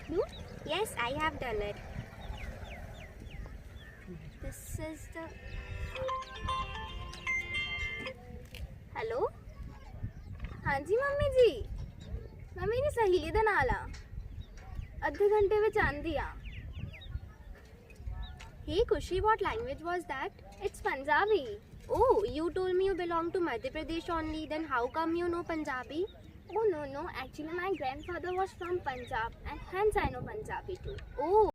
clue? Yes, I have done it. This is the... Hello? हाँ जी mummy जी, मैं मेरी सहेली दा नाल आ अद्धे घंटे विच आंदी आ. Hey Kushi, what language was that? It's Punjabi. Oh, you told me you belong to Madhya Pradesh only, then how come you know Punjabi? Oh no, actually my grandfather was from Punjab and hence I know Punjabi too. Oh,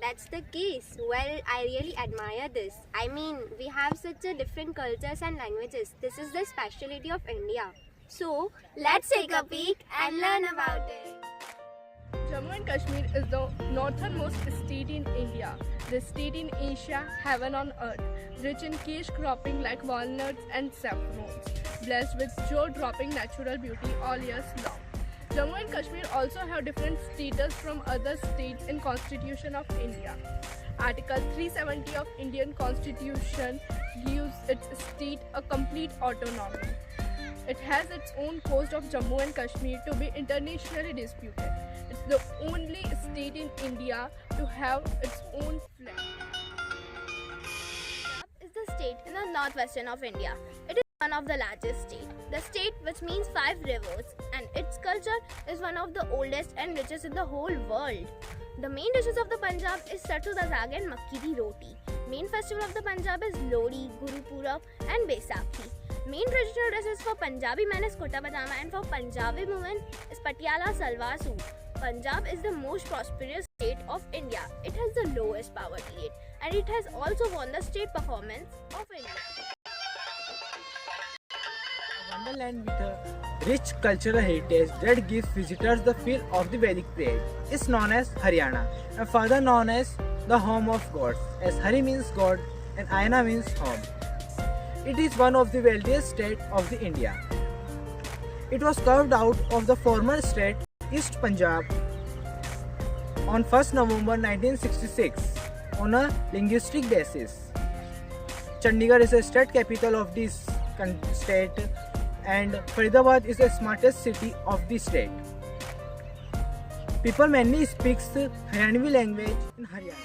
that's the case. Well, I really admire this. I mean, we have such a different cultures and languages. This is the speciality of India. So, let's take a peek and learn about it. Jammu and Kashmir is the northernmost state in India. The state in Asia, heaven on earth, rich in cash cropping like walnuts and saffrons, blessed with jaw-dropping natural beauty all years long. Jammu and Kashmir also have different status from other states in Constitution of India. Article 370 of Indian Constitution gives its state a complete autonomy. It has its own coast of Jammu and Kashmir to be internationally disputed. It's the only state in India to have its own flag. Punjab is the state in the northwestern of India. It is one of the largest states. The state, which means 5 rivers, and its culture is one of the oldest and richest in the whole world. The main dishes of the Punjab is Sarson da Saag and Makki di Roti. Main festival of the Punjab is Lohri, Guru Purab and Baisakhi. Main traditional dresses for Punjabi men is kurta pajama and for Punjabi women is patiala salwar suit. Punjab is the most prosperous state of India. It has the lowest poverty rate and it has also won the state performance of India. A wonderland with a rich cultural heritage that gives visitors the feel of the Vedic period is known as Haryana and further known as the home of gods, as Hari means god and Ayana means home. It is one of the wealthiest states of the India. It was carved out of the former state East Punjab on 1st November 1966 on a linguistic basis. Chandigarh is the state capital of this state and Faridabad is the smartest city of the state. People mainly speak Haryanvi language in Haryana.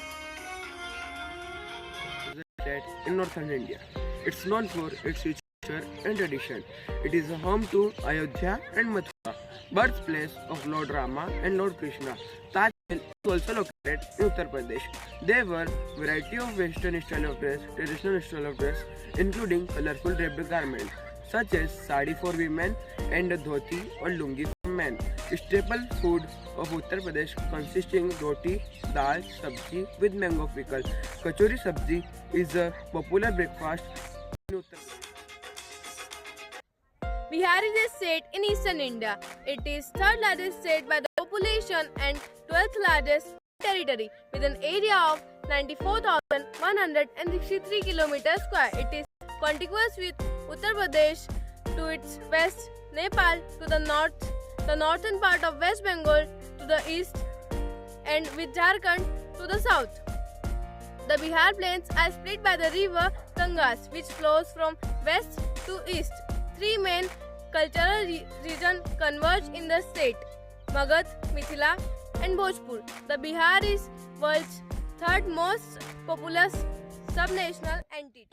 State in northern India. It's known for its rich culture and tradition. It is home to Ayodhya and Mathura, birthplace of Lord Rama and Lord Krishna. Taj Mahal is also located in Uttar Pradesh. There were variety of western style of dress, traditional style of dress, including colorful draped garments such as sari for women and dhoti or lungi for men. Staple food of Uttar Pradesh consisting roti, dal, sabji with mango pickle. Kachori sabji is a popular breakfast in Uttar Pradesh. Bihar is a state in eastern India. It is third largest state by the population and 12th largest territory with an area of 94,163 km square. It is contiguous with Uttar Pradesh to its west, Nepal to the north, the northern part of West Bengal to the east, and with Jharkhand to the south. The Bihar plains are split by the river Ganges, which flows from west to east. 3 main cultural regions converge in the state: Magad, Mithila, and Bhojpur. The Bihar is world's third most populous subnational entity.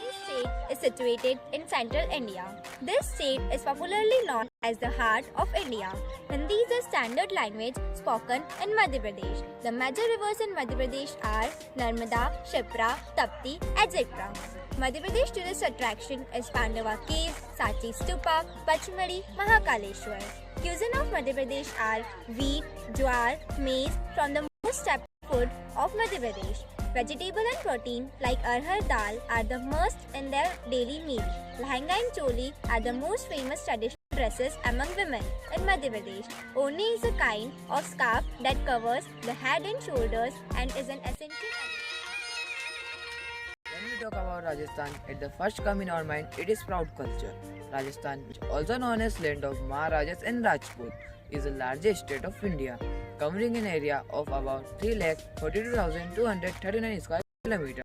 This state is situated in central India. This state is popularly known as the heart of India. Hindi is the standard language spoken in Madhya Pradesh. The major rivers in Madhya Pradesh are Narmada, Shipra, Tapti, etc. Madhya Pradesh tourist attraction is Pandava Cave, Sachi Stupa, Pachmadi, Mahakaleshwar. Cuisine of Madhya Pradesh are wheat, jowar, maize from the most staple food of Madhya Pradesh. Vegetable and protein like arhar dal are the most in their daily meal. Lehenga and choli are the most famous traditional dresses among women in Madhya Pradesh. Oni is a kind of scarf that covers the head and shoulders and is an essential. When we talk about Rajasthan, at the first come in our mind, it is proud culture. Rajasthan, which also known as land of Maharajas and Rajput, is the largest state of India, covering an area of about 3,42,239 square kilometers.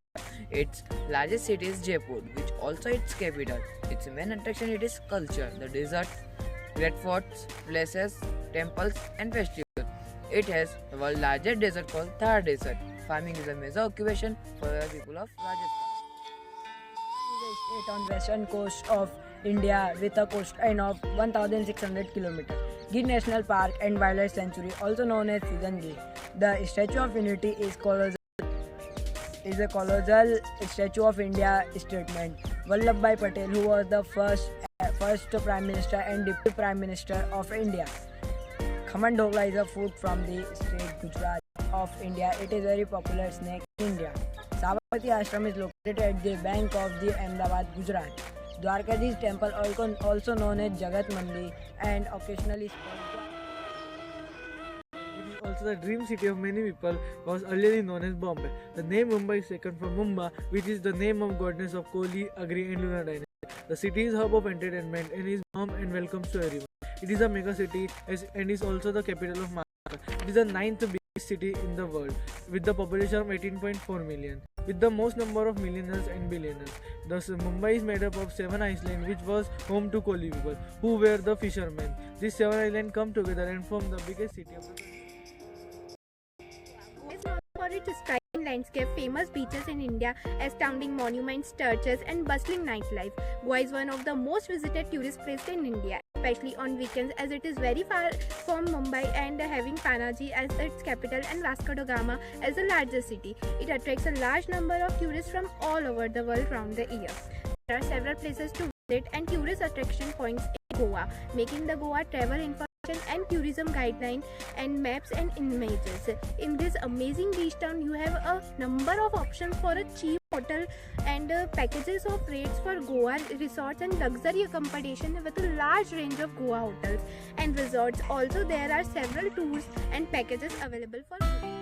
Its largest city is Jaipur, which also its capital. Its main attraction it is culture, the desert, great forts, places temples, and festivals. It has the world's largest desert called Thar Desert. Farming is a major occupation for the people of Rajasthan. It is a state on western coast of India with a coastline of 1,600 km. Gir National Park and Wildlife Sanctuary, also known as Season Gir. The Statue of Unity is a colossal Statue of India statement. Vallabhbhai Patel, who was the first Prime Minister and Deputy Prime Minister of India. Khaman Dhokla is a food from the state Gujarat of India. It is a very popular snack in India. Sabarmati Ashram is located at the bank of the Ahmedabad, Gujarat. Dwarkadish Temple, also known as Jagat Mandir, and occasionally It is also the dream city of many people, was earlier known as Bombay. The name Mumbai is taken from Mumba, which is the name of goddess of Koli, Agri and Lunar dynasty. The city is hub of entertainment and is warm and welcomes to everyone. It is a mega city and is also the capital of Maharashtra. It is the 9th biggest city in the world with the population of 18.4 million. With the most number of millionaires and billionaires. Thus, Mumbai is made up of 7 islands which was home to Koli people who were the fishermen. These 7 islands come together and form the biggest city of the country. It's known for its striking landscape, famous beaches in India, astounding monuments, churches, and bustling nightlife. Goa is one of the most visited tourist places in India, especially on weekends, as it is very far from Mumbai and having Panaji as its capital and Vasco da Gama as the largest city. It attracts a large number of tourists from all over the world round the year. There are several places to visit and tourist attraction points in Goa, making the Goa travel information and tourism guideline and maps and images. In this amazing beach town, you have a number of options for a cheap hotel and packages of rates for Goa resorts and luxury accommodation with a large range of Goa hotels and resorts. Also, there are several tours and packages available for free.